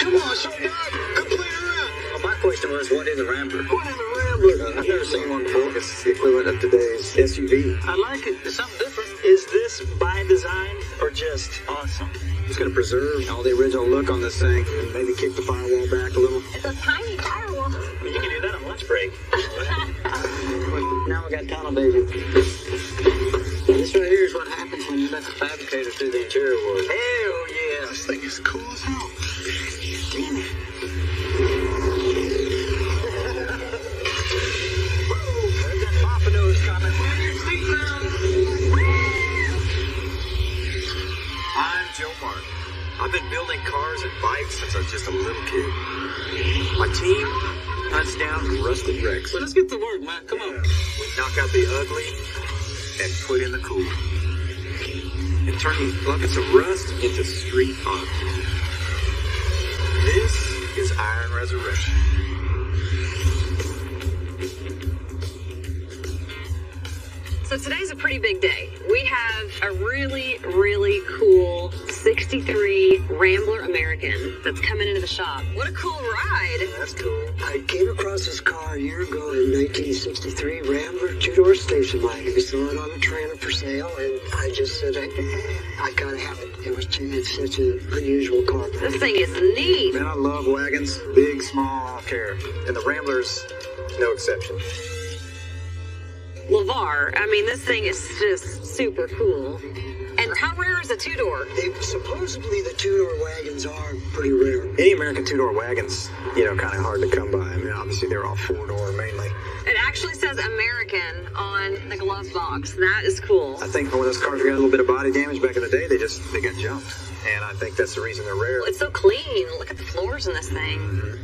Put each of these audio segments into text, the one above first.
Come on, short dog. Quit playing around. Well, my question was, what is a Rambler? What is a Rambler? I've never seen one before. It's the equivalent of today's SUV. I like it. It's something different. Is this by design or just awesome? It's going to preserve all the original look on this thing and maybe kick the firewall back a little. It's a tiny firewall. Well, you can do that on lunch break. Now we got tunnel vision. This right here is what happens when you let the fabricators do the interior work. Hell yeah. This thing is cool as hell. Damn it. There's that Pompadour's coming. I'm Joe Martin. I've been building cars and bikes since I was just a little kid. My team hunts down rusted wrecks. So let's get to work, man. Come on. We knock out the ugly and put in the cool. And turn these buckets of rust into street art. This is Iron Resurrection. So today's a pretty big day. We have a really, really cool 63 Rambler American that's coming into the shop. What a cool ride. That's cool. I came across this car a year ago in 1963, Rambler, two-door station wagon. We saw it on the trailer for sale, and I just said, I gotta have it. It's such an unusual car. This thing is neat. Man, I love wagons. Big, small, I don't care. And the Rambler's no exception. LeVar, I mean, this thing is just super cool. And how rare is a two-door? Supposedly the two-door wagons are pretty rare. Any American two-door wagons, kind of hard to come by. I mean, obviously they're all four-door mainly. It actually says American on the glove box. That is cool. I think when those cars got a little bit of body damage back in the day, they got jumped. And I think that's the reason they're rare. It's so clean. Look at the floors in this thing.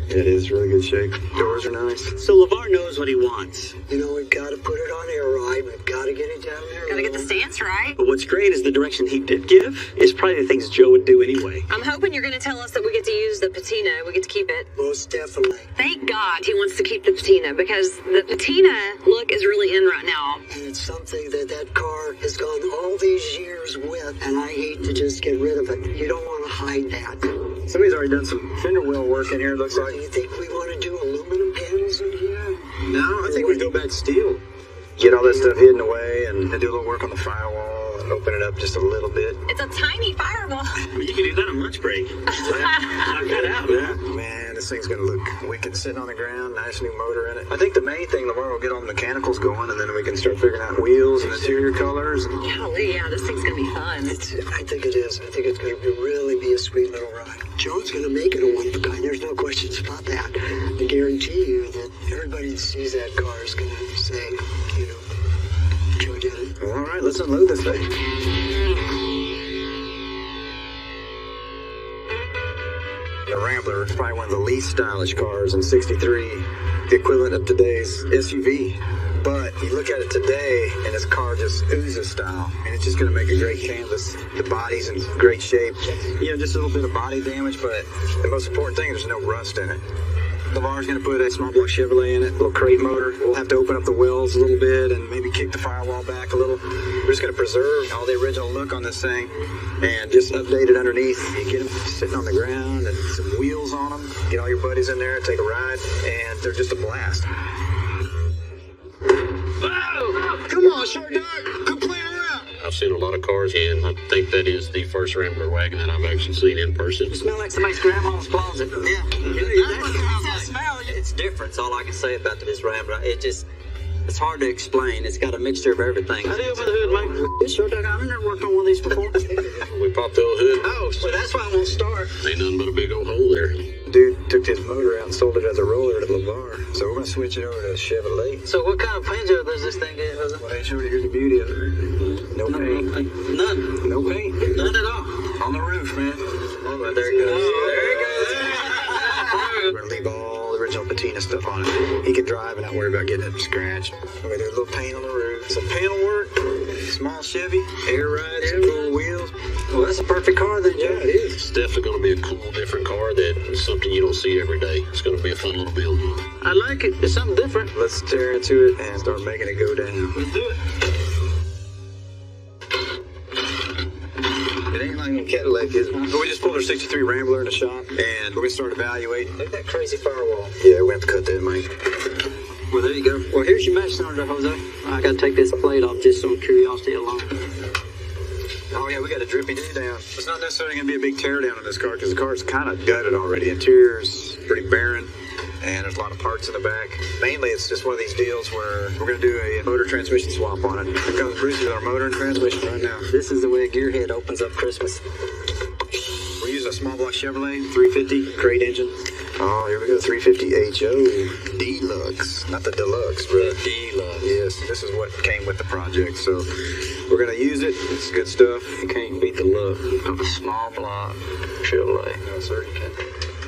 It is really good shape. Doors are nice. So LeVar knows what he wants. We've got to put it on air ride. We've got to get it down there. Gotta get the stance right. But what's great is the direction he did give is probably the things Joe would do anyway. I'm hoping you're gonna tell us that we get to use the patina. We get to keep it. Most definitely. Thank God he wants to keep the patina, because the patina look is really in right now. And it's something that car has gone all these years with, and I hate to just get rid of it. You don't want to hide that. Somebody's already done some fender wheel work in here, it looks Do like. you think we want to do aluminum panels in here? No, I think we go back to steel. Get all that stuff hidden away and do a little work on the firewall and open it up just a little bit. It's a tiny firewall. I mean, you can do that on lunch break. Knock that out, man. Man, this thing's gonna look wicked sitting on the ground. Nice new motor in it. I think the main thing, LeVar will get all the mechanicals going, and then we can start figuring out wheels and interior colors. Golly, yeah, this thing's gonna be fun. I think it is. I think it's going to really be a sweet little ride. Joe's going to make it a one-of-a-kind. There's no questions about that. I guarantee you that everybody that sees that car is going to say, Joe did it. Well, all right, let's unload this thing. The Rambler is probably one of the least stylish cars in 63, the equivalent of today's SUV. But you look at it today, and this car just oozes style. And it's just going to make a great canvas. The body's in great shape. Just a little bit of body damage, but the most important thing, there's no rust in it. LeVar's going to put a small block Chevrolet in it, a little crate motor. We'll have to open up the wells a little bit and maybe kick the firewall back a little. We're just going to preserve all the original look on this thing and just update it underneath. You get them sitting on the ground and some wheels on them. Get all your buddies in there and take a ride, and they're just a blast. Whoa! Come on, short dog. Quit playing around. I've seen a lot of cars, and I think that is the first Rambler wagon that I've actually seen in person. You smell like somebody's grandma's closet. Yeah. That smell. It's different. That's all I can say about this Rambler. It's hard to explain. It's got a mixture of everything. How do you open the hood, mate? This short dog, I've never worked on one of these before. We popped the old hood. Oh, so that's why I won't start. Ain't nothing but a big old hole there. Dude took his motor out and sold it as a roller to LeVar. So we're going to switch it over to a Chevrolet. So what kind of paint job does this thing get? Well, they showed you, here's the beauty of it. No paint. None. No paint. None at all. On the roof, man. Oh, there it goes. There it goes. We're going to leave all the original patina stuff on it. He can drive and not worry about getting it scratched. We're going to do a little paint on the roof. Some panel work. Small Chevy. Air ride. Some cool wheels. Well, that's a perfect car then, Yeah, Joe. it is. It's definitely going to be a cool, different car that is something you don't see every day. It's going to be a fun little build. I like it. It's something different. Let's tear into it and start making it go down. Let's do it. It ain't like a Cadillac like his. But we just pulled our 63 Rambler in the shop, and we're going to start evaluating. Look at that crazy firewall. Yeah, we have to cut that, Mike. Well, there you go. Well, here's your mesh cylinder, Jose. I got to take this plate off just on curiosity alone. Oh, yeah, we got a drippy new down. It's not necessarily going to be a big tear down on this car because the car's kind of gutted already. Interior's pretty barren, and there's a lot of parts in the back. Mainly, it's just one of these deals where we're going to do a motor transmission swap on it. Here comes Bruce with our motor and transmission right now. This is the way a gearhead opens up Christmas. We're using a small block Chevrolet 350 crate engine. Oh, here we go, 350HO Deluxe. Not the Deluxe, bro. Deluxe. Yes, this is what came with the project, so we're going to use it. It's good stuff. You can't beat the look of a small block Chevrolet. No, sir, you can't.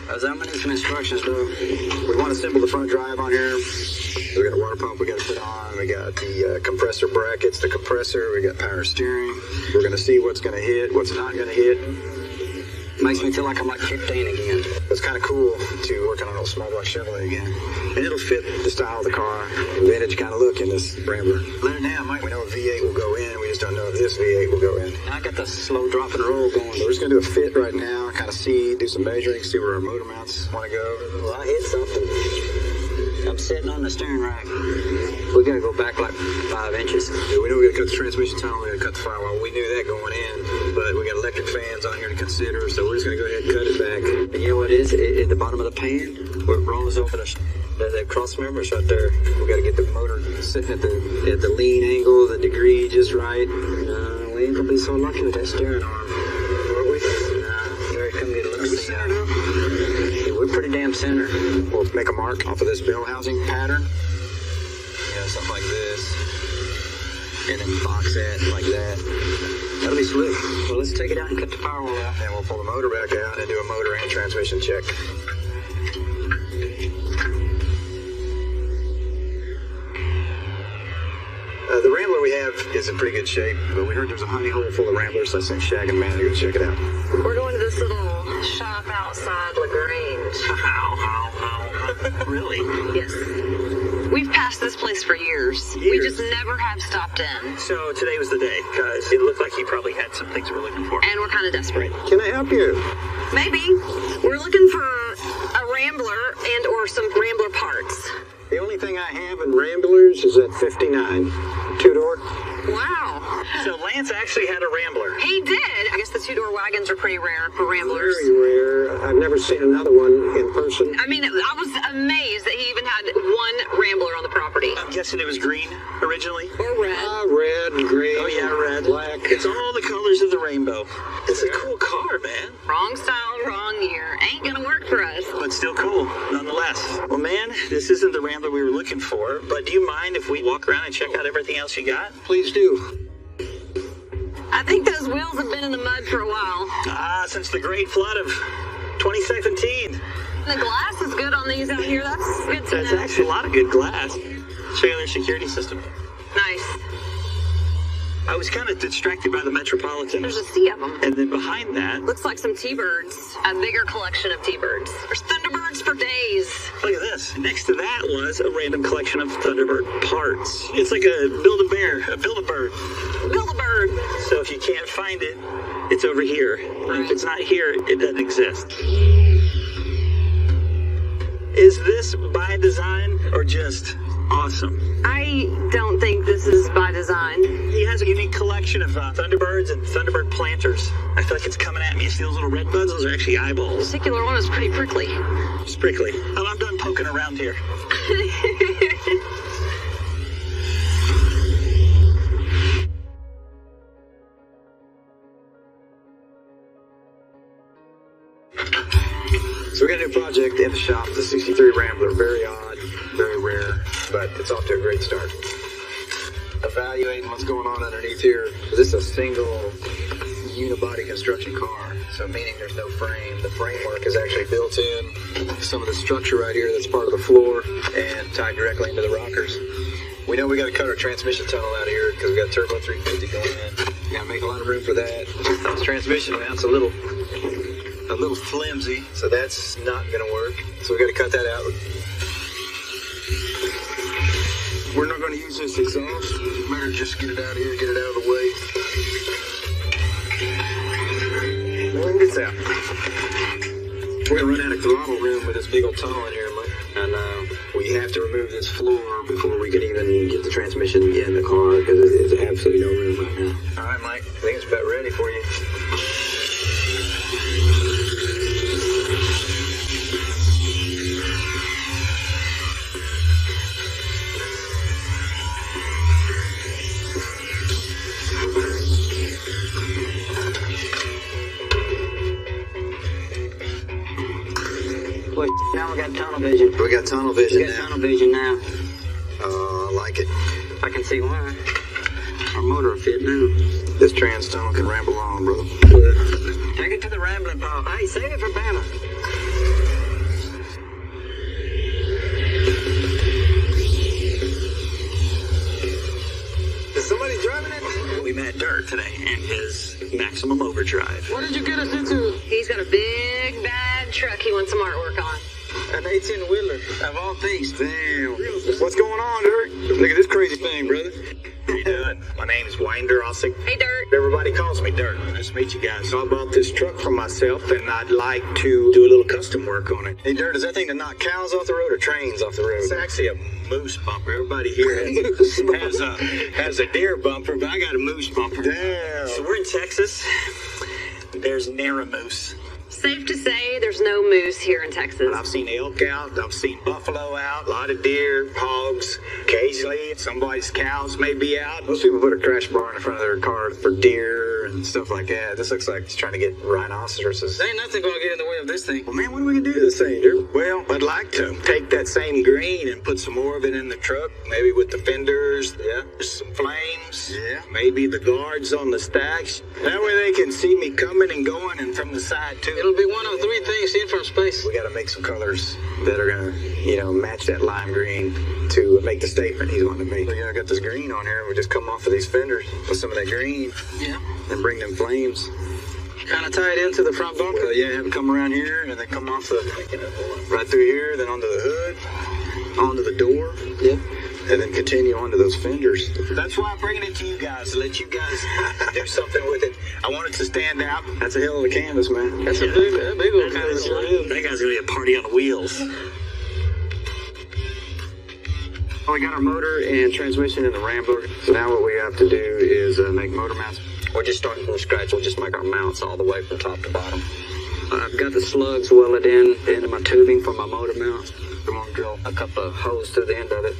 I'm gonna need some instructions, though. We want to assemble the front drive on here. We got a water pump we got to put on. We got the compressor brackets, the compressor. We got power steering. We're going to see what's going to hit, what's not going to hit. Makes me feel like I'm like 15 again. It's kind of cool to work on an old small block Chevrolet again. And it'll fit the style of the car, the vintage kind of look in this Rambler. Later now, Mike, we know a V8 will go in. We just don't know if this V8 will go in. I got the slow drop and roll going. So we're just going to do a fit right now, kind of see, do some measuring, see where our motor mounts want to go. Well, I hit something. I'm sitting on the steering rack. We gotta go back like 5 inches. Yeah, we know we gotta cut the transmission tunnel, we gotta cut the firewall. We knew that going in, but we got electric fans on here to consider, so we're just gonna go ahead and cut it back. And you know what it is? At the bottom of the pan, where it rolls over the cross members right there. We gotta get the motor sitting at the lean angle, the degree just right. No, we ain't gonna be so lucky with that steering arm. Are we? No, Gary, come get a look. Are we centered up? Yeah, we're pretty damn centered. We'll make a mark off of this bell housing pattern. You know, something like this. And then box that like that. That'll be slick. Well, let's take it out and cut the firewall out. Then we'll pull the motor back out and do a motor and transmission check. The Rambler we have is in pretty good shape, but we heard there's a honey hole full of Ramblers, so I sent Shag and Man to go check it out. We're going to this little shop outside LaGrange. Really? Yes. We've passed this place for years. We just never have stopped in. So today was the day, because it looked like he probably had some things we're looking for. And we're kind of desperate. Can I help you? Maybe. We're looking for a Rambler and or some Rambler parts. The only thing I have in Ramblers is that 59. Two-door. Wow. So Lance actually had a Rambler. He did. I guess the two-door wagons are pretty rare for Ramblers. Very rare. I've never seen another one in person. I mean, I was amazed that he even had one Rambler on the property. I'm guessing it was green originally. Or red. Red, green. Oh yeah, red. Black. It's all the colors of the rainbow. It's a cool car, man. Wrong style, wrong year. Ain't gonna work for us. But still cool, nonetheless. Well, man, this isn't the Rambler we were looking for, but do you mind if we walk around and check out everything else you got? Please do. I think those wheels have been in the mud for a while. Since the great flood of 2017. The glass is good on these out here. That's good to That's know. actually a lot of good glass. Check out their security system. Nice. I was kind of distracted by the Metropolitan. There's a sea of them. And then behind that, Looks like some T-birds. A bigger collection of T-birds. There's Thunderbirds for days. look at this. Next to that was a random collection of Thunderbird parts. It's like a Build-A-Bear, a Build-A-Bird. Build-A-bird. So if you can't find it, it's over here. And if it's not here, it doesn't exist. Is this by design or just awesome? I don't think this is by design. He has a unique collection of Thunderbirds and Thunderbird planters. I feel like it's coming at me. You see those little red buds? Those are actually This eyeballs. particular one is pretty prickly. It's prickly. Oh, I'm done poking around here. So we got a new project in the shop, the 63 Rambler. Very odd, very rare, but it's off to a great start. Evaluating what's going on underneath here. This is a single unibody construction car, so meaning there's no frame. The framework is actually built in. Some of the structure right here that's part of the floor and tied directly into the rockers. We know we got to cut our transmission tunnel out of here because we got turbo 350 going in. We got to make a lot of room for that. This transmission mount's a little flimsy, so that's not going to work. So we got to cut that out. We're not going to use this exhaust. Better just get it out of here, get it out of the way. Check this out. We're gonna run out of throttle room with this big old tunnel in here, Mike. And we have to remove this floor before we can even get the transmission in the car because there's absolutely no room right now. All right, Mike. I think it's about ready for you. Now we got tunnel vision. We got tunnel vision We got now. tunnel vision now. I like it. I can see why. Our motor will fit now. This trans tunnel can ramble on, brother. Take it to the rambling pile. Hey, save it for Bama. Is somebody driving it? We met Dirt today and his maximum overdrive. What did you get us into? He's got a big, bad truck he wants some artwork on. An 18-wheeler, of all things. Damn. What's going on, Dirt? Look at this crazy thing, brother. How you doing? My name is Winder. Hey, Dirt. Everybody calls me Dirt. Nice to meet you guys. So I bought this truck for myself, and I'd like to do a little custom work on it. Hey, Dirt, is that thing to knock cows off the road or trains off the road? It's actually a moose bumper. Everybody here has a deer bumper, but I got a moose bumper. Damn. So we're in Texas. There's narrow moose. Safe to say there's no moose here in Texas. I've seen elk out, I've seen buffalo out, a lot of deer, hogs. Occasionally, somebody's cows may be out. Most people put a crash bar in front of their car for deer and stuff like that. This looks like it's trying to get rhinoceroses. There ain't nothing gonna get in the way of this thing. Well, man, what are we gonna do to this thing, Dirt? Well, I'd like to take that same green and put some more of it in the truck, maybe with the fenders, some flames, maybe the guards on the stacks. That way they can see me coming and going and from the side too. It'll be one of three things seen from space. We got to make some colors that are gonna, match that lime green to make the statement he's wanting to make. I got this green on here. We just come off of these fenders with some of that green, and bring them flames. Kind of tie it into the front bumper. Have it come around here and then come off right through here, then onto the hood, onto the door, and then continue onto those fenders. That's why I'm bringing it to you guys, to let you guys do something with it. I want it to stand out. That's a hell of a canvas, man. That's a big old canvas. That guy's gonna be a party on wheels. Well, we got our motor and transmission in the Rambler. So now what we have to do is make motor mounts. We're just starting from scratch. We'll just make our mounts all the way from top to bottom. I've got the slugs welded into my tubing for my motor mount. I'm gonna drill a couple of holes through the end of it.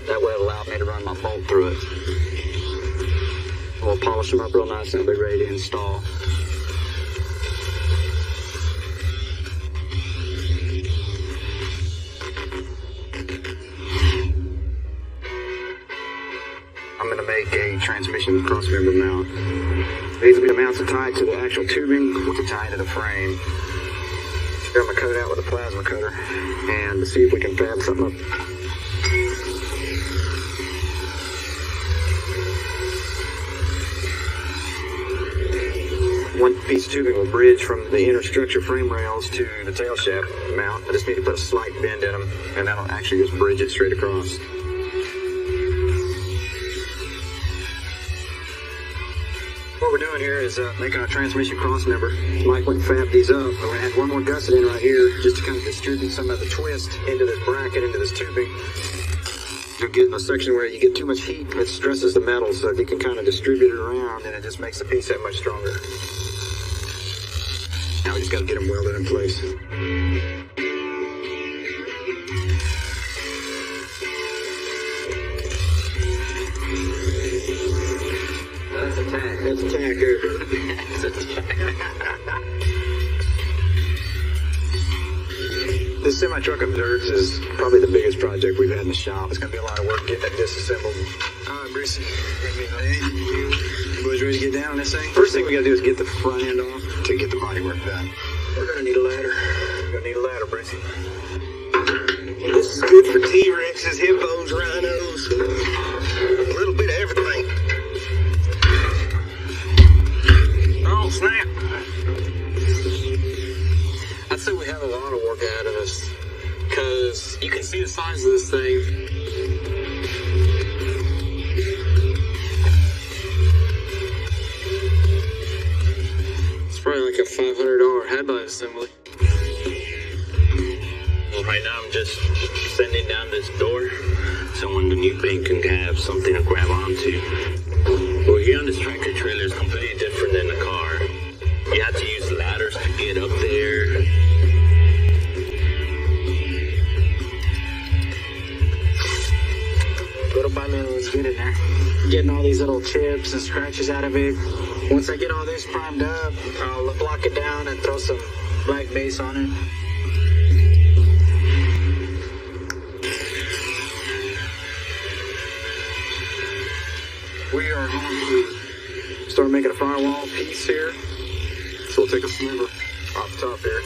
That way it'll allow me to run my bolt through it. We'll polish them up real nice and they'll be ready to install. I'm going to make a transmission cross member mount. These will be the mounts are tied to the actual tubing, which are tied to the frame. I'm going to cut it out with a plasma cutter and see if we can fab something up. One piece of tubing will bridge from the inner structure frame rails to the tail shaft mount. I just need to put a slight bend in them, and that'll actually just bridge it straight across. What we're doing here is making our transmission cross member. Mike went and fabbed these up. We're going to add one more gusset in right here just to kind of distribute some of the twist into this bracket, into this tubing. You're getting a section where you get too much heat, it stresses the metal, so if you can kind of distribute it around, then it just makes the piece that much stronger. Now we just got to get them welded in place. That's a tack. That's a tack here. This semi-truck of Dirt's is probably the biggest project we've had in the shop. It's going to be a lot of work getting that disassembled. All right, Brucey. You boys ready to get down on this thing? First thing we got to do is get the front end off to get the bodywork done. We're going to need a ladder. We're going to need a ladder, Brucey. This is good for T-Rexes, hippos, rhinos, a little bit of everything. Oh, snap. I'd say we have a lot of work ahead of us because you can see the size of this thing. It's probably like a $500 headlight assembly. Well, right now I'm just sending down this door so when the new paint can have something to grab onto. Well, here on this tractor trailer is completely different than the car. You have to use ladders to get up there. Little by little, let's get in there. Getting all these little chips and scratches out of it. Once I get all this primed up, I'll block it down and throw some black base on it. We are going to start making a firewall piece here. So we'll take a sliver off the top here.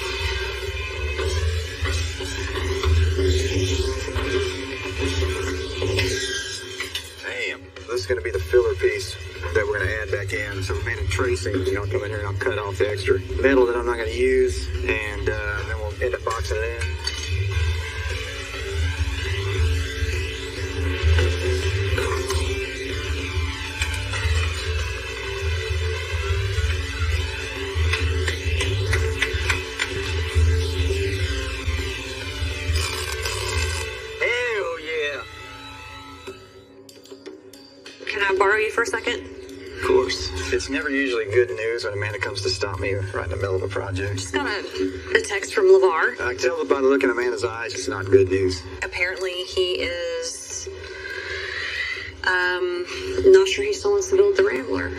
Damn. This is going to be the filler piece that we're going to add back in. So we made a tracing. I'll come in here and I'll cut off the extra metal that I'm not going to use. And then we'll end up boxing it in. Borrow you for a second? Of course. It's never usually good news when Amanda comes to stop me right in the middle of a project. Just got a text from LeVar. I can tell by the look in Amanda's eyes, it's not good news. Apparently he is, not sure he still wants to build the Rambler.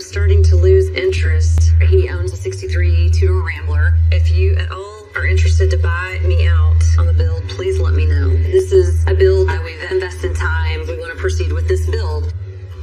Starting to lose interest. He owns a 63 two-door Rambler. If you at all are interested to buy me out on the build, please let me know. This is a build that we've invested time. We want to proceed with this build.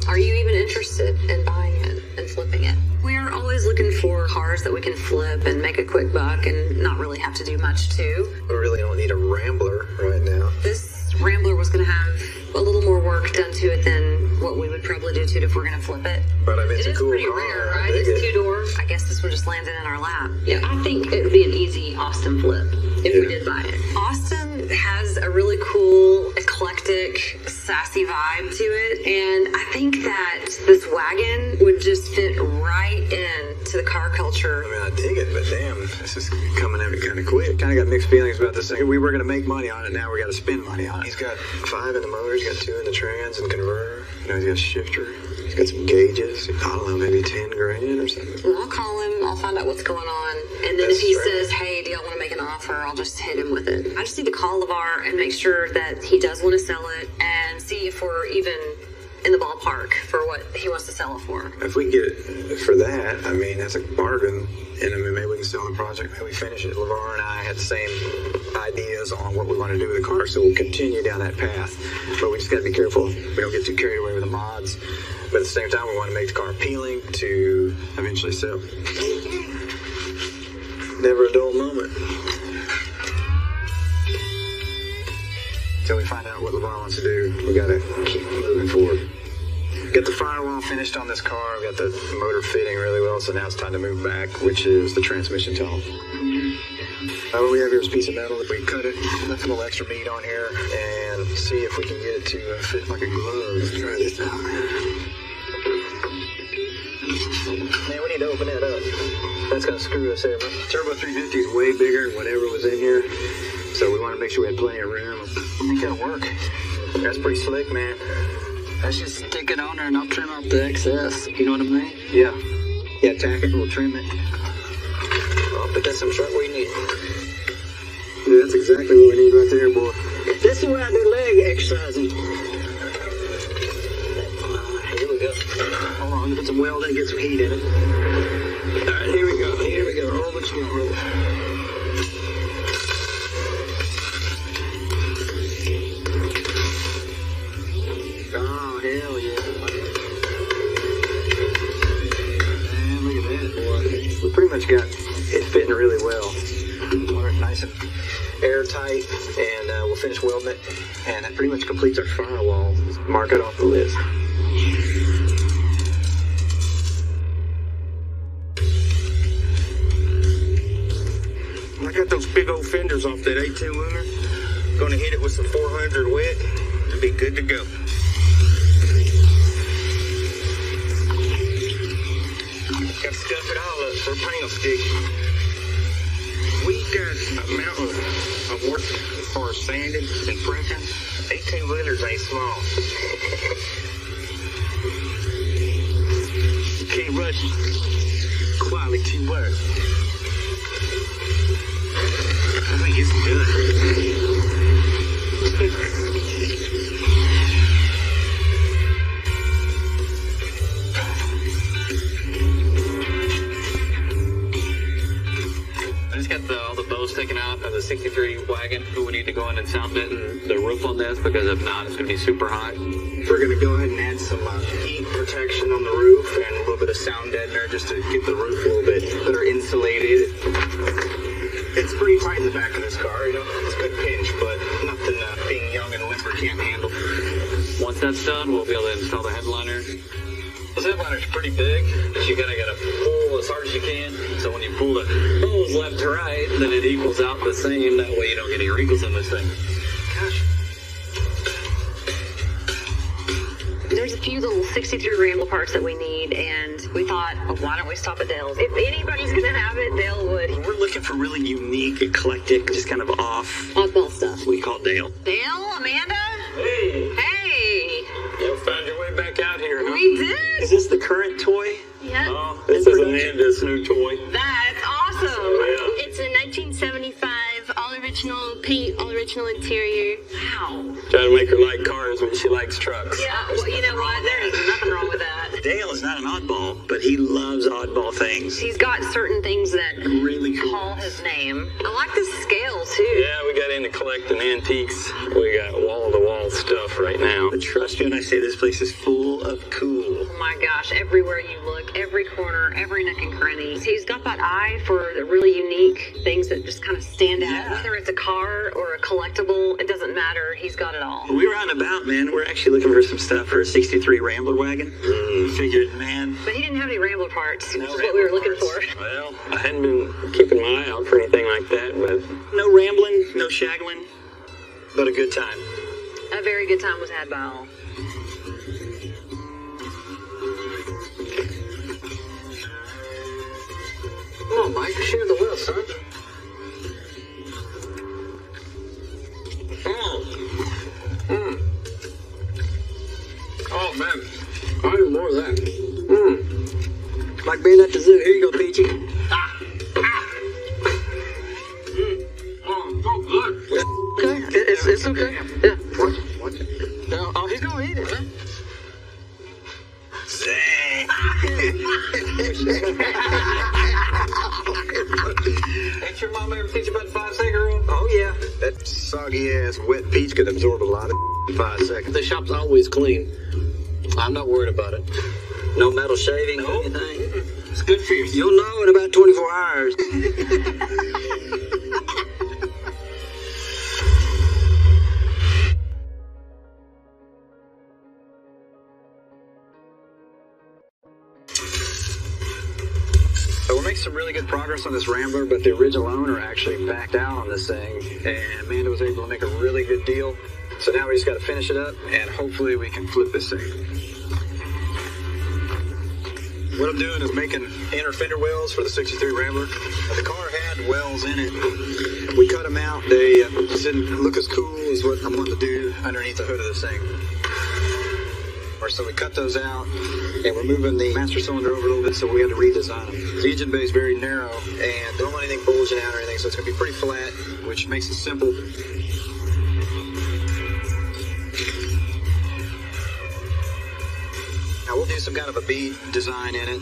Are you even interested in buying it and flipping it? We're always looking for cars that we can flip and make a quick buck and not really have to do much to. We really don't need a Rambler right now. This Rambler was going to have a little more work done to it than what we would probably do to it if we're going to flip it. But I mean, it's a cool car. It is pretty rare, right? It's two-door. I guess this would just landed in our lap. Yeah, I think it would be an easy Austin flip if we did buy it. Austin has a really cool, eclectic, sassy vibe to it. And I think that this wagon would just fit right into the car culture. I mean, I dig it, but damn, this is coming at me kind of quick. Kind of got mixed feelings about this thing. We were going to make money on it. Now we got to spend money on it. He's got 5 in the motor. He's got 2 in the trans and converter. You know, he's got a shifter. He's got some gauges. I don't know, maybe 10 grand or something. Well, I'll call him. I'll find out what's going on. And then if he says, hey, do y'all want to make an offer, I'll just hit him with it. I just need to call LeVar and make sure that he does want to sell it and see if we're even in the ballpark for what he wants to sell it for. If we can get it for that, I mean, that's a bargain. And I mean, maybe we can sell the project, maybe we finish it. LeVar and I had the same ideas on what we want to do with the car, so we'll continue down that path. But we just got to be careful. We don't get too carried away with the mods. But at the same time, we want to make the car appealing to eventually sell. Never a dull moment. Until we find out what LeVar wants to do, we got to keep moving forward. Got the firewall finished on this car. We got the motor fitting really well, so now it's time to move back, which is the transmission tunnel. What we have here is a piece of metal. We cut it, left a little extra meat on here, and see if we can get it to fit like a glove. Let's try this out. Man, we need to open that up. That's gonna screw us here. Turbo 350 is way bigger than whatever was in here, so we want to make sure we had plenty of room. I think that'll work. That's pretty slick, man. Let's just stick it on there and I'll trim out the excess. You know what I mean? Yeah. Yeah, tack it, we'll trim it. I'll put that some sharp where you need. Yeah, that's exactly what we need right there, boy. This is where I do leg exercising. Here we go. Hold on, let me put some weld in, get some heat in it. All right, here we go. Here we go. Roll the roll. Oh, hell yeah. Man, look at that, boy. We pretty much got it fitting really well. Nice and airtight, and we'll finish welding it, and that pretty much completes our firewall. Mark it off the list. 18-wheeler. Gonna hit it with some 400 wet and be good to go. Got to stuff it all up for a paint stick. We got a mountain of work as far as sanding and prepping. 18-wheelers ain't small. You can't rush quality work. I think it's good. I just got all the bows taken out of the 63 wagon. We need to go in and sound bit the roof on this, because if not, it's going to be super hot. We're going to go ahead and add some heat protection on the roof and a little bit of sound deadener just to get the roof a little bit better insulated. It's pretty tight in the back of this car, you know. It's a good pinch, but nothing being young and limber can't handle. Once that's done, we'll be able to install the headliner. This headliner's pretty big. But you gotta pull as hard as you can. So when you pull the hose left to right, then it equals out the same. That way you don't get any wrinkles in this thing. Gosh. There's a few little 63 Ramble parts that we need, and we thought, well, why don't we stop at Dale's? If anybody's gonna have it, Dale would. We're looking for really unique, eclectic, just kind of oddball stuff. We call Dale. Dale, Amanda? Hey! Hey! You found your way back out here, huh? We did! Is this the current toy? Yeah. Oh, this is Amanda's new toy. That's awesome! Yeah. It's a 1975, all original paint, all original interior. Wow. Trying to make her like cars when she likes trucks. Yeah, well, you know what? There is nothing wrong with that. Dale is not an oddball, but he loves oddball things. He's got certain things that Really cool. call his name. I like the scale, too. Yeah, we got into collecting antiques. We got wall-to-wall stuff right now. But trust me when I say this place is full of cool. Oh my gosh, everywhere you look, every corner, every nook and cranny. He's got that eye for the really unique things that just kind of stand out. Yeah. Whether it's a car or a collectible, it doesn't matter. He's got it all. We were out and about, man. We're actually looking for some stuff for a 63 Rambler wagon. Figured, man. But he didn't have any Rambler parts, No which is what we were Rambler looking parts. for. Well, I hadn't been keeping my eye out for anything like that, but No rambling, no shaggling, but a good time. A very good time was had by all. Come on, Mike, share the wheel, son. oh man, I need more of that. Like being at the zoo. Here you go, Peachy. oh good. Okay, it's okay. Yeah. Watch it. No, oh, he's gonna eat it, man. Ain't your mom ever teach you about the 5-second rule? Oh, yeah. That soggy ass wet peach could absorb a lot in 5 seconds. The shop's always clean. I'm not worried about it. No metal shaving No. or anything? It's good for you. You'll know in about 24 hours. So we're making some really good progress on this Rambler, but the original owner actually backed out on this thing, and Amanda was able to make a really good deal. So now we just got to finish it up, and hopefully we can flip this thing. What I'm doing is making inner fender wells for the 63 Rambler. The car had wells in it. We cut them out. They just didn't look as cool as what I'm wanting to do underneath the hood of this thing. So we cut those out, and we're moving the master cylinder over a little bit, so we had to redesign them. The engine bay is very narrow, and don't want anything bulging out or anything, so it's going to be pretty flat, which makes it simple. Now we'll do some kind of a bead design in it,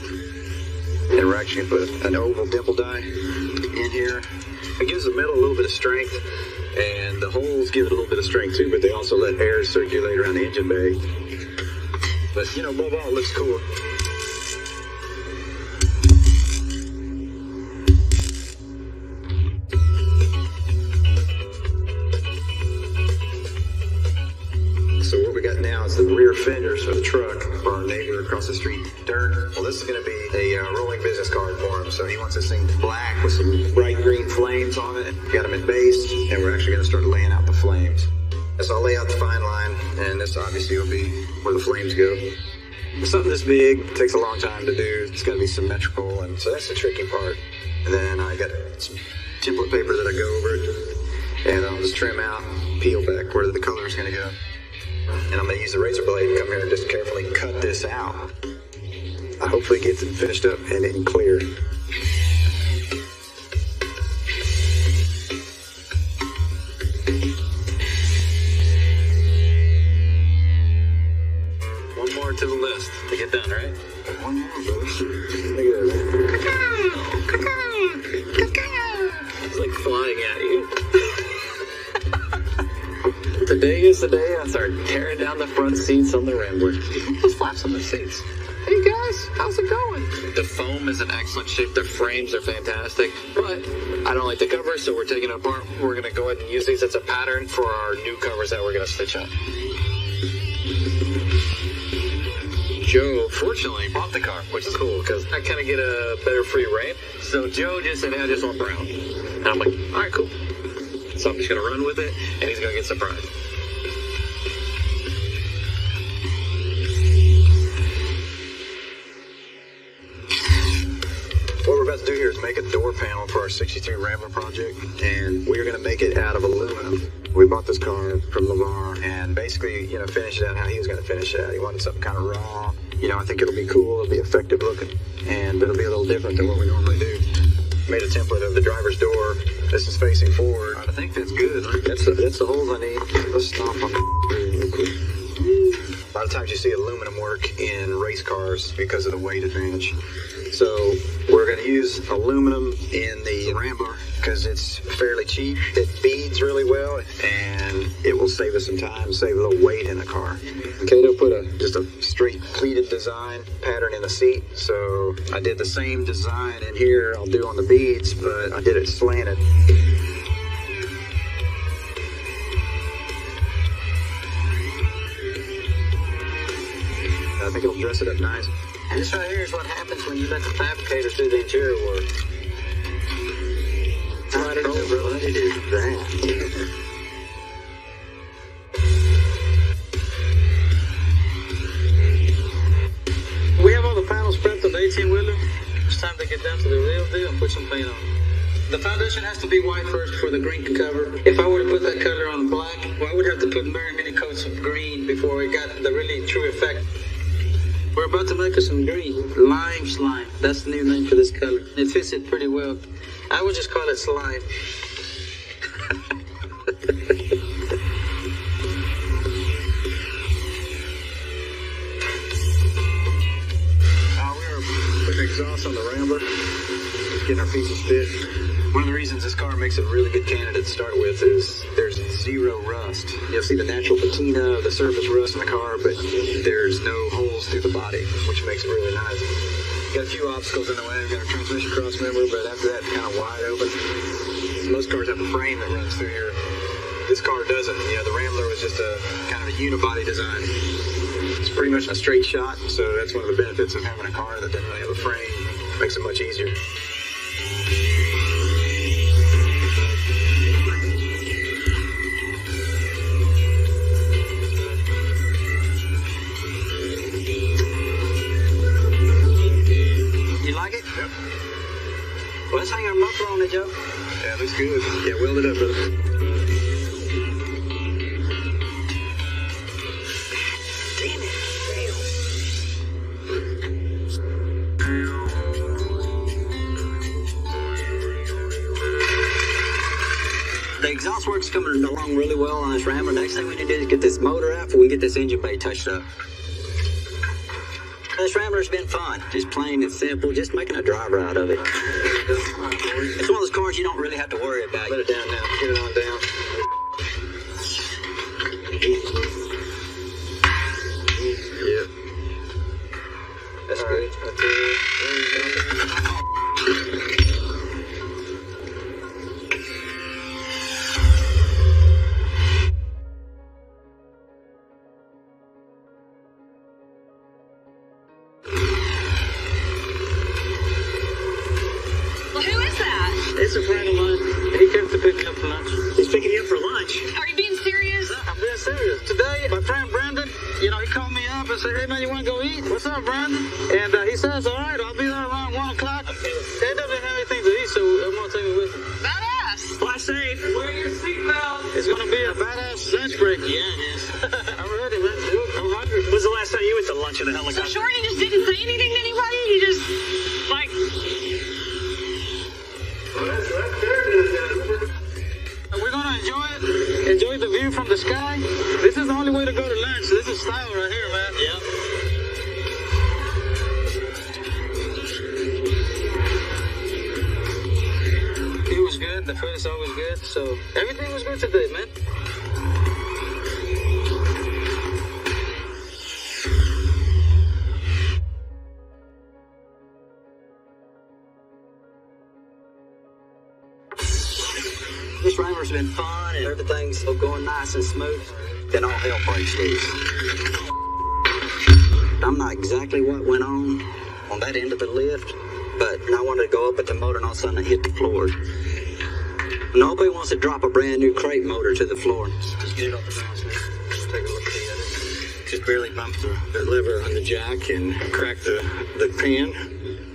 and we're actually going to put an oval dimple die in here. It gives the metal a little bit of strength, and the holes give it a little bit of strength too, but they also let air circulate around the engine bay. But, you know, above all, it looks cool. So what we got now is the rear fenders for the truck for our neighbor across the street, Dirk. Well, this is going to be a rolling business card for him. So he wants this thing black with some bright green flames on it. Got them in base, and we're actually going to start laying out the flames. So I'll lay out the fine line, and this obviously will be where the flames go. Something this big takes a long time to do. It's got to be symmetrical, and so that's the tricky part. And then I got some template paper that I go over it, and I'll just trim out, peel back where the color is going to go. And I'm going to use the razor blade to come here and just carefully cut this out. I hopefully get it finished up and in clear. One more to the list to get done, right? One more, brother. Look at that. It's like flying at you. Today is the day I start tearing down the front seats on the Rambler. Those flaps on the seats. Hey guys, how's it going? The foam is in excellent shape. The frames are fantastic, but I don't like the covers, so we're taking it apart. We're gonna go ahead and use these as a pattern for our new covers that we're gonna stitch up. Joe, fortunately, bought the car, which is cool, because I kind of get a better free rein. So Joe just said, hey, I just want brown. And I'm like, all right, cool. So I'm just going to run with it, and he's going to get surprised. What we're about to do here is make a door panel for our 63 Rambler project, and we're going to make it out of aluminum. We bought this car from LeVar, and basically, you know, finish it out how he was going to finish it out. He wanted something kind of raw. You know, I think it'll be cool, it'll be effective looking, and it'll be a little different than what we normally do. Made a template of the driver's door. This is facing forward. I think that's good. Right? That's the holes I need. Let's stomp on the real quick. A lot of times you see aluminum work in race cars because of the weight advantage. So we're going to use aluminum in the Rambler because it's fairly cheap. It beads really well, and it will save us some time, save a little weight in the car. Cato put just a straight pleated design pattern in the seat. So I did the same design in here I'll do on the beads, but I did it slanted. I think it'll dress it up nice. And this right here is what happens when you let the fabricators do the interior work. I don't know what it is that. We have all the panels prepped on the 18-wheeler. It's time to get down to the real deal and put some paint on. The foundation has to be white first for the green to cover. If I were to put that color on black, well, I would have to put very many coats of green before it got the really true effect. We're about to make us some green. Lime slime. That's the new name for this color. It fits it pretty well. I would just call it slime. We are putting exhaust on the Rambler. Just getting our pieces fit. One of the reasons this car makes a really good candidate to start with is there's zero rust. You'll see the natural patina, the surface rust in the car, but there's no holes through the body, which makes it really nice. Got a few obstacles in the way. We've got our transmission cross member, but after that, it's kind of wide open. Most cars have a frame that runs through here. This car doesn't. You know, the Rambler was just a kind of a unibody design. It's pretty much a straight shot, so that's one of the benefits of having a car that doesn't really have a frame. Makes it much easier. Yep. Well, let's hang our muffler on it, Joe. Yeah, looks good. Yeah, weld it up, brother. Damn it. The exhaust work's coming along really well on this Ramble. Next thing we need to do is get this motor out before we get this engine bay touched up. This Rambler's been fun. Just plain and simple, just making a driver out of it. It's one of those cars you don't really have to worry about. Let it down now. Get it on down. Yep. That's good. That's it. There you go. and say, hey man, you want to go eat? What's up, Brandon? And he says, all right, I'll be there around 1 o'clock. He doesn't have anything to eat, so I'm going to take it with him. Badass. Fly safe. Wear your seatbelt. It's going to be a badass lunch break. Yeah, it is. I'm ready, man. I'm hungry. When's the last time you went to lunch in a So helicopter? Shorty just didn't say anything to anybody? He just, like... We're going to enjoy it. Enjoy the view from the sky. This is the only way to go to lunch. This is style right here, man. Yeah. It was good. The food is always good. So everything was good today, man. This Rambler's been fun and everything's going nice and smooth. Then all hell breaks loose. I'm not exactly what went on that end of the lift, but I wanted to go up at the motor and all of a sudden it hit the floor. Nobody wants to drop a brand new crate motor to the floor. Just get it off the ground, take a look at the other. Just barely bumped the lever on the jack and cracked the pan.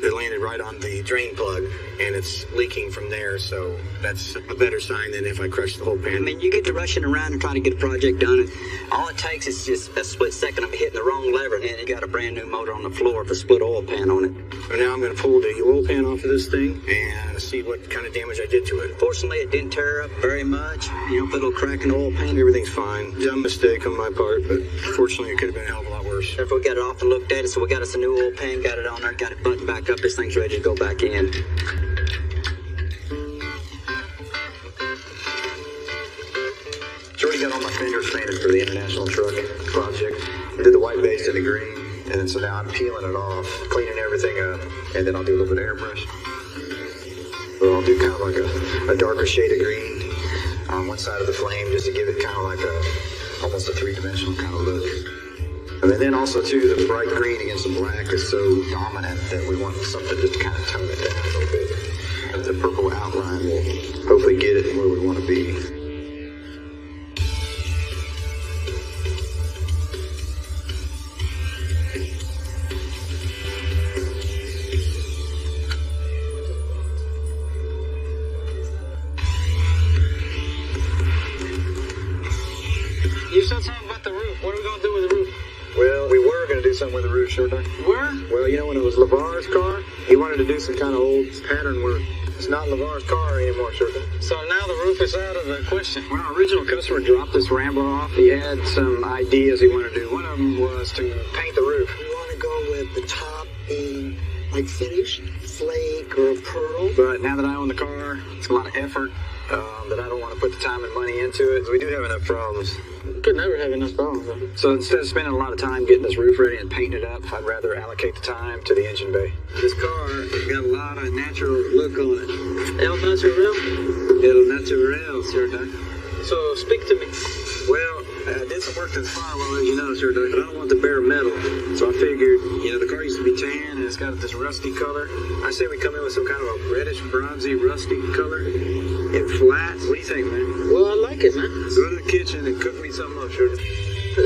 It landed right on the drain plug, and it's leaking from there, so that's a better sign than if I crushed the whole pan. I mean, you get to rushing around and trying to get a project done, and all it takes is just a split second of hitting the wrong lever, and you got a brand new motor on the floor with a split oil pan on it. So now I'm going to pull the oil pan off of this thing and see what kind of damage I did to it. Fortunately, it didn't tear up very much. You know, put a little crack in the oil pan. Everything's fine. Dumb mistake on my part, but fortunately it could have been a hell of a lot worse. After we got it off and looked at it, so we got us a new oil pan, got it on there, got it buttoned back up. This thing's ready to go back in. Shorty got all my fenders painted for the International Truck project. I did the white base and the green, and then so now I'm peeling it off, cleaning everything up, and then I'll do a little bit of airbrush. So I'll do kind of like a darker shade of green on one side of the flame just to give it kind of like almost a three-dimensional kind of look. And then also too, the bright green against the black is so dominant that we want something just to kind of tone it down a little bit. And the purple outline will hopefully get it where we want to be. You said something about the roof. What are we going to do with the roof? Well, we were going to do something with the roof, sure, Doc. Where? Well, you know, when it was LeVar's car, he wanted to do some kind of old pattern work. It's not LeVar's car anymore, sure, Doc. So now the roof is out of the question. When our original customer dropped this Rambler off, he had some ideas he wanted to do. One of them was to paint the roof. We want to go with the top being like finished, flake or pearl. But now that I own the car, it's a lot of effort that I don't want to put the time and money into it. We do have enough problems. Could never have enough problems, though. So instead of spending a lot of time getting this roof ready and painting it up, I'd rather allocate the time to the engine bay. This car got a lot of natural look on it. El Natural? El Natural, sure, Doc. So speak to me. Well, I did some work to the firewall, as you know, sir, but I don't want the bare metal. So I figured, you know, the car used to be tan and it's got this rusty color. I say we come in with some kind of a reddish, bronzy, rusty color in flat. What do you think, man? Well, I like it, man. Go to the kitchen and cook me something up, sure.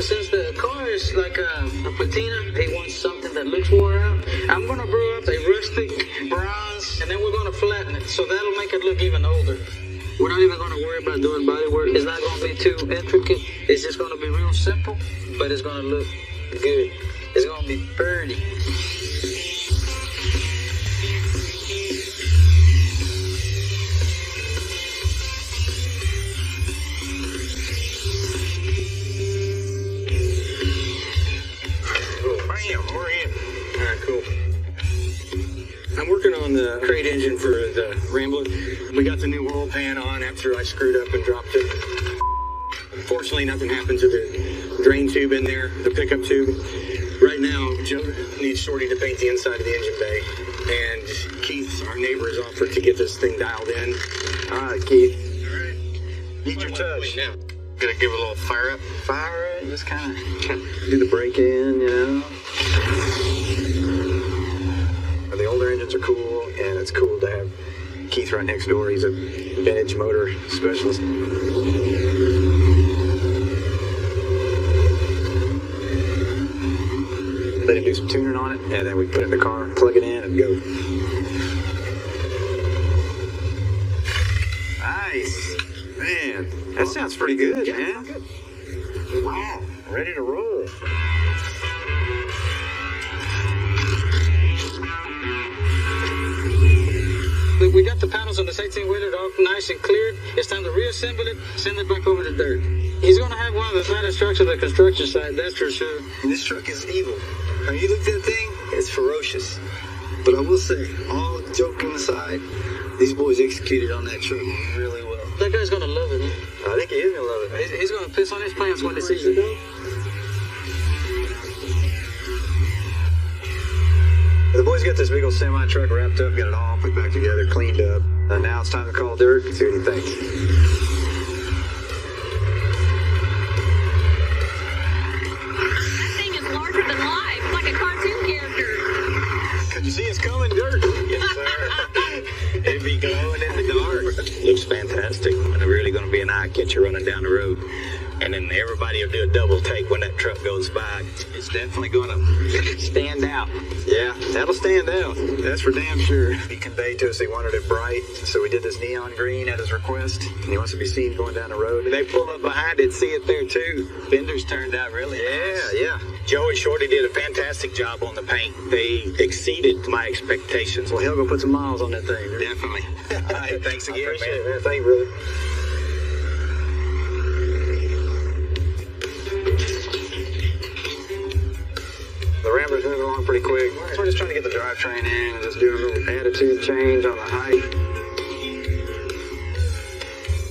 Since the car is like a patina, he wants something that looks wore out. I'm going to brew up a rustic bronze, and then we're going to flatten it. So that'll make it look even older. We're not even going to worry about doing body work. It's not going to be too intricate. It's just going to be real simple, but it's going to look good. It's going to be pretty. We're in. All right, cool. I'm working on the crate engine for the Ramble. We got the new oil pan on after I screwed up and dropped it. Fortunately, nothing happened to the drain tube in there, the pickup tube. Right now, Joe needs Shorty to paint the inside of the engine bay. And Keith, our neighbor, has offered to get this thing dialed in. All right, Keith. All right. Need your touch. Wait, now. Gonna give it a little fire up. Fire it, just kind of do the break in, you know. The older engines are cool, and it's cool to have Keith right next door. He's a vintage motor specialist. do some tuning on it, and then we put it in the car, plug it in, and go. Nice. Man, that sounds pretty good, man. Good. Wow, ready to roll. We got the panels on this 18-wheeler all nice and cleared. It's time to reassemble it, send it back over to dirt. He's going to have one of the fattest trucks on the construction site, that's for sure. And this truck is evil. I mean, you look at that thing, it's ferocious. But I will say, all joking aside, these boys executed on that truck really well. That guy's going to love it, man. I think he is going to love it. He's going to piss on his pants when he sees it. The boys got this big old semi truck wrapped up, got it all put back together, cleaned up. And now it's time to call dirt and see what he thinks. This thing is larger than life, like a cartoon character. Could you see it's coming, dirt? Yes, sir. It'd be glowing in the dark. Looks fantastic. And it's really going to be an eye catcher running down the road. And then everybody will do a double take when that truck goes by. It's definitely going to stand out. Yeah, that'll stand out. That's for damn sure. He conveyed to us he wanted it bright, so we did this neon green at his request. And he wants to be seen going down the road. They pull up behind it, see it there too. Fenders turned out really nice. Yeah. Joe and Shorty did a fantastic job on the paint. They exceeded my expectations. Well, he'll go put some miles on that thing. Definitely. All right, thanks again, Appreciate man. it, man. Thank you, brother. The Rambler's moving along pretty quick. So we're just trying to get the drivetrain in and just do a little attitude change on the height.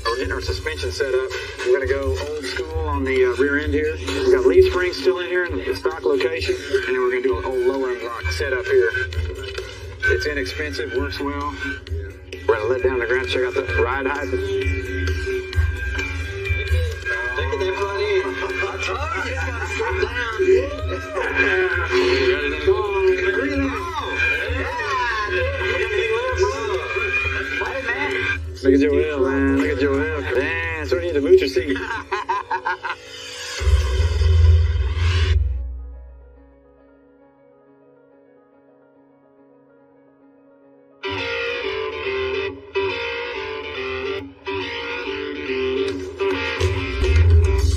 We're getting our suspension set up. We're going to go old school on the rear end here. We've got leaf springs still in here in the stock location. And then we're going to do an old lowering block setup here. It's inexpensive, works well. We're going to let down the ground, check out the ride height. Look at that front end. I told you it's got to strip down. Look at Joel, man. Look at Joel. Man, so you need to boot your seat.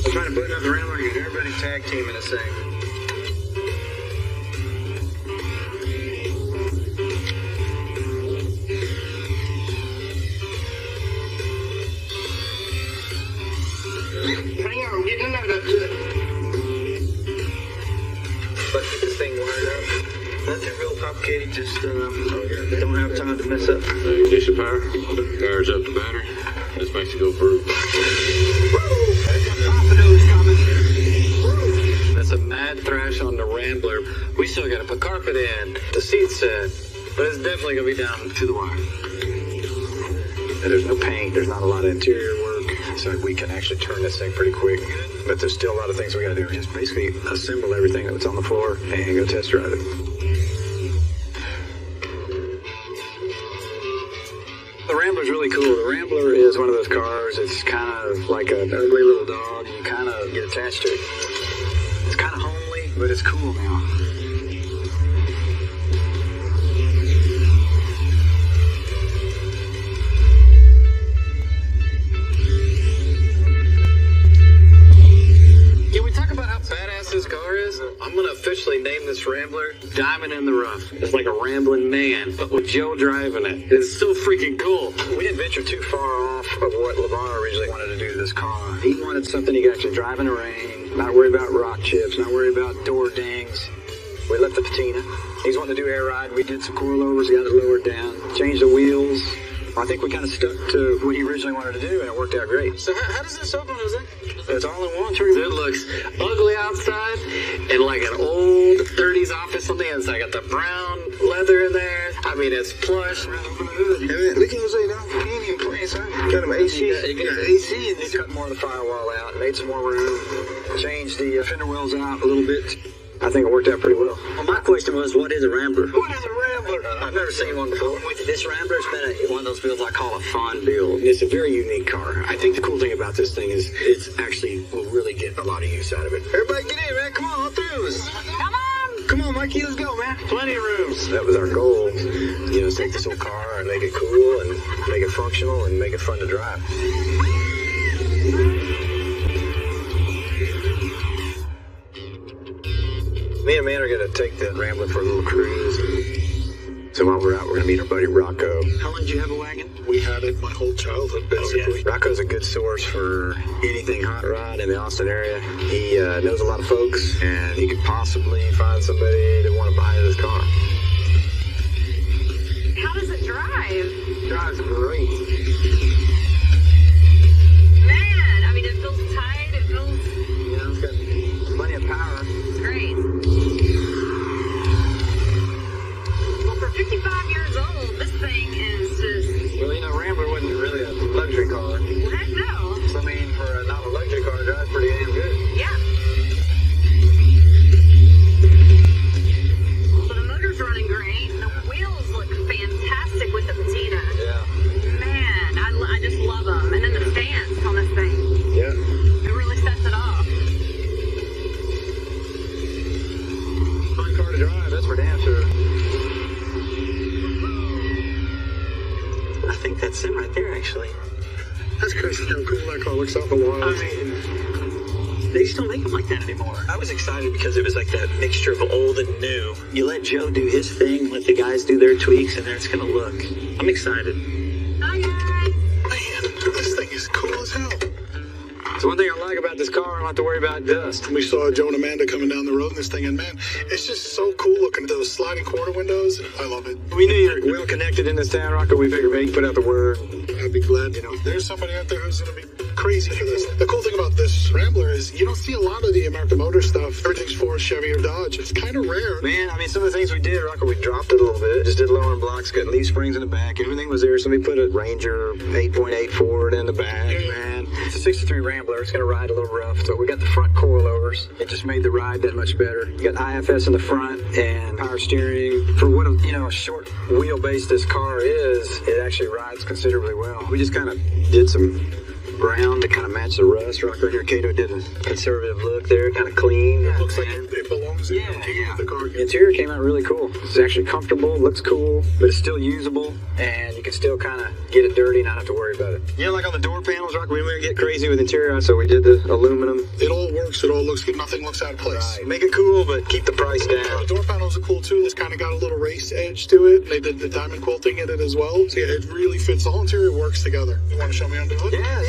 I'm trying to button up the Rambler and get everybody tag teaming this thing. Hang on, I'm getting a note up to it. Let's get this thing wired up. Nothing real complicated, just don't have time to mess up. Ignition power, fires up the battery. This makes it go through. That's a mad thrash on the Rambler. We still got to put carpet in, the seat set, but it's definitely going to be down to the wire. And there's no paint, there's not a lot of interior work, so we can actually turn this thing pretty quick. But there's still a lot of things we gotta do. Just basically assemble everything that's on the floor and go test drive it. The Rambler's really cool. The Rambler is one of those cars, it's kind of like an ugly little dog. You kind of get attached to it. It's kind of homely, but it's cool now. This car is, I'm gonna officially name this Rambler Diamond in the Rough. It's like a rambling man, but with Joe driving it. It's so freaking cool. We didn't venture too far off of what LeVar originally wanted to do to this car. He wanted something he could actually drive in the rain, not worry about rock chips, not worry about door dings. We left the patina. He's wanting to do air ride. We did some coilovers, got it lowered down, changed the wheels. I think we kind of stuck to what he originally wanted to do, and it worked out great. So how does this open, Jose? It's all in one. It looks ugly outside and like an old 30s office on the inside. Got the brown leather in there. I mean, it's plush. Look at Jose now. He ain't even playing, son. Got him AC. Got AC, and he cut more of the firewall out, made some more room, changed the fender wells out a little bit. I think it worked out pretty well. Well, my question was, what is a Rambler? What is a Rambler? I've never seen one before. This Rambler's been one of those builds I call a fun build. It's a very unique car. I think the cool thing about this thing is it's actually will really get a lot of use out of it. Everybody get in, man. Come on, all through. Come on! Come on. on, Mikey, let's go, man. Plenty of room. That was our goal, you know, take this old car and make it cool and make it functional and make it fun to drive. Me and man are going to take the Rambler for a little cruise. So while we're out, we're going to meet our buddy Rocco. How long did you have a wagon? We had it my whole childhood, basically. Rocco's a good source for anything hot rod in the Austin area. He knows a lot of folks, and he could possibly find somebody that want to buy this car. How does it drive? It drives great. Man, I mean, it feels tight. It feels... You know, it's got plenty of power. It's great. Well, for 55 years old, this thing is just... Well, you know, Rambler wasn't really a luxury car. Well, heck no. So, I mean, for not a luxury car, it drives pretty damn good. Yeah. So the motor's running great. The wheels look fantastic with the patina. Yeah. Man, I just love them. And then the stance on this thing. Yeah. It really sets it off. Fun car to drive, that's for damn sure. I think that's it right there, actually. That's crazy how cool that car looks out the wild. I mean, they just don't make them like that anymore. I was excited because it was like that mixture of old and new. You let Joe do his thing, let the guys do their tweaks, and then it's going to look. I'm excited. Hi, guys. Man, this thing is cool as hell. So one thing I like about this car, I don't have to worry about dust. We saw Joe and Amanda coming down the road in this thing, and man, it's just so cool looking at those sliding corner windows. I love it. We knew you were well connected in this town, Rocco. We figured maybe put out the word. I'd be glad, you know, there's somebody out there who's going to be crazy for this. The cool thing about this Rambler is you don't see a lot of the American Motor stuff. Everything's Ford, Chevy, or Dodge. It's kind of rare. Man, I mean, some of the things we did, Rocco, we dropped it a little bit. Just did lowering blocks, got leaf springs in the back. Everything was there. So we put a Ranger 8.8 Ford in the back, man. It's a 63 Rambler. It's going to ride a little rough. So we got the front coilovers. It just made the ride that much better. You got IFS in the front and power steering. For what, a short wheelbase this car is, it actually rides considerably well. We just kind of did some brown to kind of match the rust. Rocco here, Cato did a conservative look there, kind of clean. It looks like it belongs in the car. The interior came out really cool. It's actually comfortable, looks cool, but it's still usable, and you can still kind of get it dirty and not have to worry about it. You know, like on the door panels, Rocco, we didn't get crazy with interior, so we did the aluminum. It all works. It all looks good. Nothing looks out of place. Right. Make it cool, but keep the price down. The door panels are cool too. It's kind of got a little race edge to it. They did the diamond quilting in it as well. So yeah, it really fits. The whole interior works together. You want to show me under the hood? Yeah.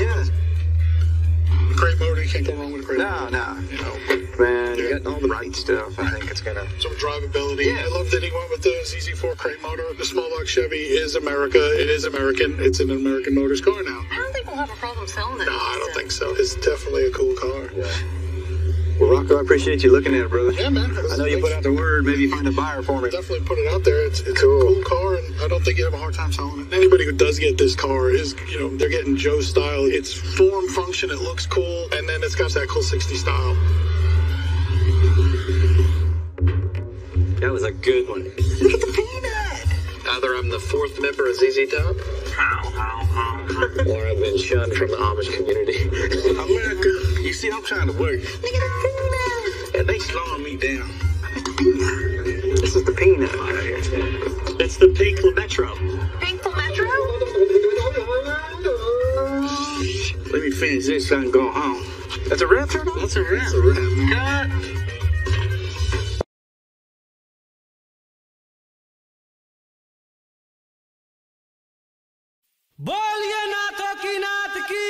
Great motor. You can't go wrong with a great motor. No. You know, man, you got all the right stuff. I think it's gonna. Some drivability. Yeah. I love that he went with the ZZ4 crate motor. The small block Chevy is America. It is American. It's an American Motors car now. I don't think we'll have a problem selling it. No, I don't think so. It's definitely a cool car. Yeah. Well, Rocco, I appreciate you looking at it, brother. Yeah, man. I know you put out the word. Maybe you find a buyer for me. Definitely put it out there. It's a cool car, and I don't think you have a hard time selling it. Anybody who does get this car is, they're getting Joe style. It's form, function, it looks cool, and then it's got that cool 60 style. That was a good one. Look at the peanut. Either I'm the fourth member of ZZ Top, or I've been shunned from the Amish community. America, you see, I'm trying to work. Look at the peanut. And they slowing me down. This is the peanut. That's the pink Metro. Pink Metro? Let me finish this so I can go home. That's a red turtle? That's a wrap. Cut. बोलिए नाथों की नाथ की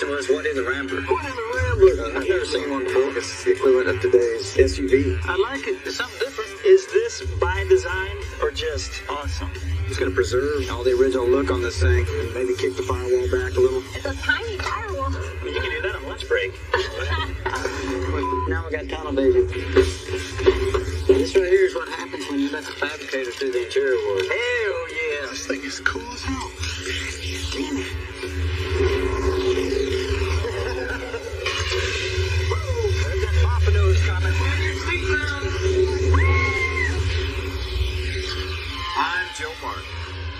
question was, what is a Rambler? What is a Rambler? I've never seen one before. It's the equivalent of today's SUV. I like it. It's something different. Is this by design or just awesome? It's going to preserve all the original look on this thing and maybe kick the firewall back a little. It's a tiny firewall. You can do that on lunch break. Now we got tunnel vision. This right here is what happens when you let the fabricators do the interior work. Hell yeah! This thing is cool as hell. Damn it. There's that Pompadour's coming. I'm Joe Martin.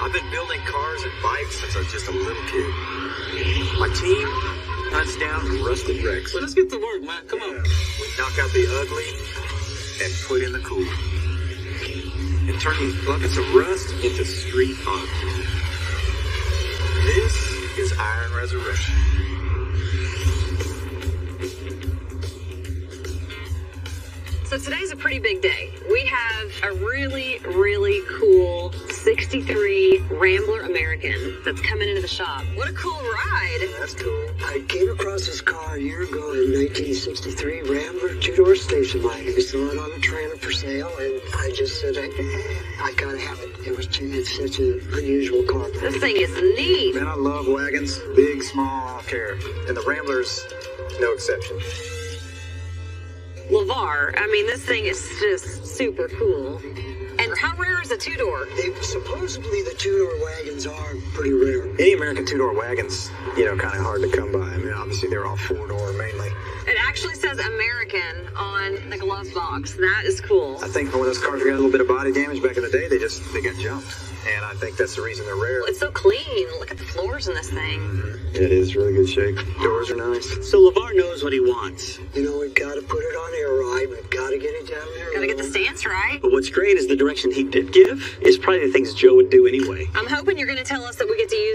I've been building cars and bikes since I was just a little kid. My team hunts down rusted wrecks. So let's get to work, man. Come on. We knock out the ugly and put in the cool. And turn these buckets of rust into street art. This is Iron Resurrection. So today's a pretty big day. We have a really, really cool 63 Rambler American that's coming into the shop. What a cool ride. That's cool. I came across this car a year ago in 1963 Rambler two-door station wagon. I saw it on the trailer for sale, and I just said, I gotta have it. It's such an unusual car. This thing is neat. Man, I love wagons. Big, small, I don't care. And the Rambler's no exception. LeVar, I mean, this thing is just super cool. And how rare is a two-door? Supposedly the two-door wagons are pretty rare. Any American two-door wagons, kind of hard to come by. I mean, obviously they're all four-door mainly. It actually says American on the glove box. That is cool. I think when those cars got a little bit of body damage back in the day, they got jumped. And I think that's the reason they're rare. It's so clean. Look at the floors in this thing. It is really good shape. Doors are nice. So LeVar knows what he wants. We've got to put it on air ride. We've got to get it down there. Gotta get the stance right. But what's great is the direction he did give is probably the things Joe would do anyway. I'm hoping you're going to tell us that we get to use